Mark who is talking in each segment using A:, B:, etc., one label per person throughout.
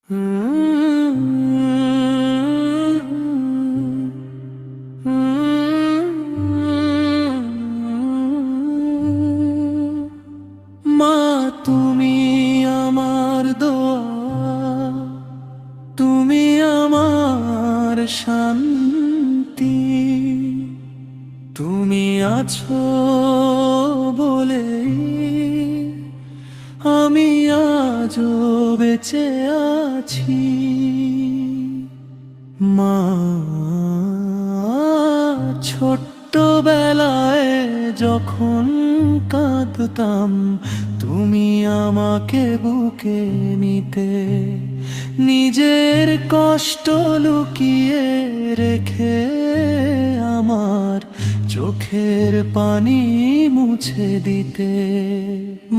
A: মা, তুমি আমার দোয়া, তুমি আমার শান্তি, তুমি আছো বলে আমি আজও বেঁচে আছি। মা, ছোট্টবেলায় যখন কাঁদতাম তুমি আমাকে বুকে নিতে, নিজের কষ্ট লুকিয়ে রেখে আমার চোখের পানি মুছে দিতে।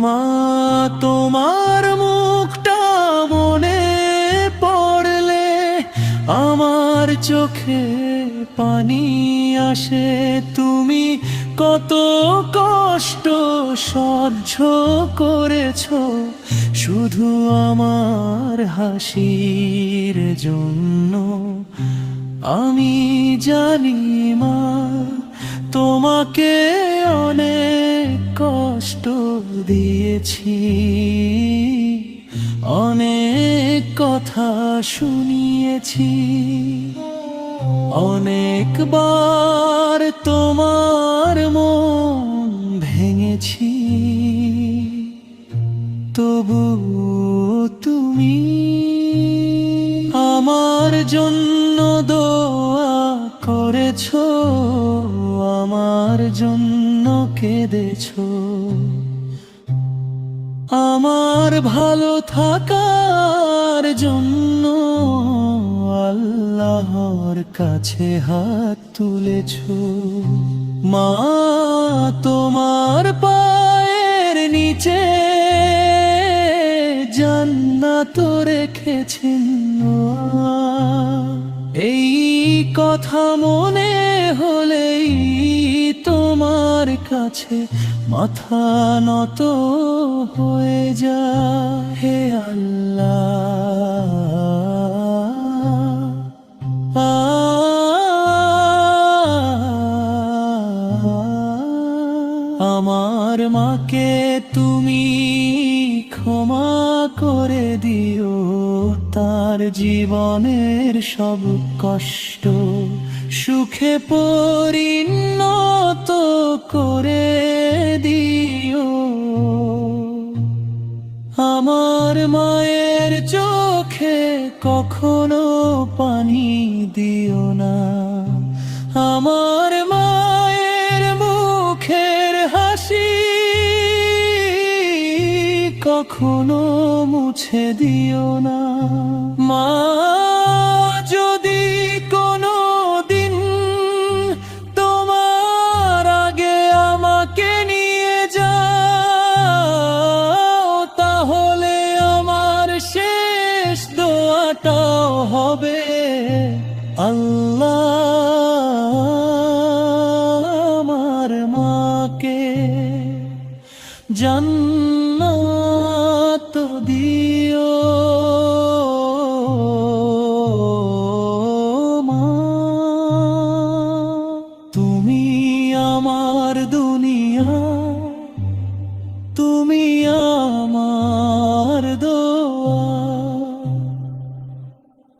A: মা, তোমার মুখটা মনে পড়লে আমার চোখে পানি আসে। তুমি কত কষ্ট সহ্য করেছো শুধু আমার হাসির জন্য। আমি জানি মা, তোমাকে অনেক কষ্ট দিয়েছি, অনেক কথা শুনিয়েছি, অনেকবার তোমার মন ভেঙেছি। তবু তুমি আমার জন্য দোয়া করেছো, আমার জন্য কেঁদেছো, আমার ভালো থাকার জন্য আল্লাহর কাছে হাত তুলেছো। মা, তোমার পায়ের নিচে জান্নাত রেখেছেন। এই কথা মনে হলেই তোমার কাছে মাথা নত হয়ে যায়। হে আল্লাহ, আমার মাকে তুমি ক্ষমা করে দিও, তার জীবনের সব কষ্ট সুখে পরিণত করে দিও। আমার মায়ের চোখে কখনো পানি দিও না, আমার মায়ের মুখের হাসি কখনো মুছে দিও না। মা, যদি কোনো দিন তোমার আগে আমাকে নিয়ে যাও, তাহলে আমার শেষ দোয়াটাও হবে আল্লাহ আমার মাকে জান্নাত দিও। মা, তুমি আমার দুনিয়া, তুমি আমার দোয়া,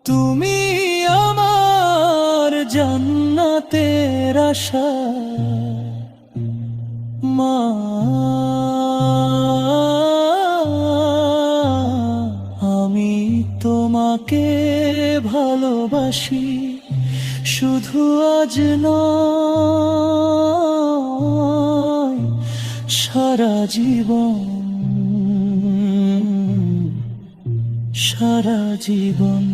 A: তুমি আমার জান্নাতের আশা। মা, আমি তোমাকে ভালোবাসি, শুধু আজ নয় সারা জীবন, সারা জীবন।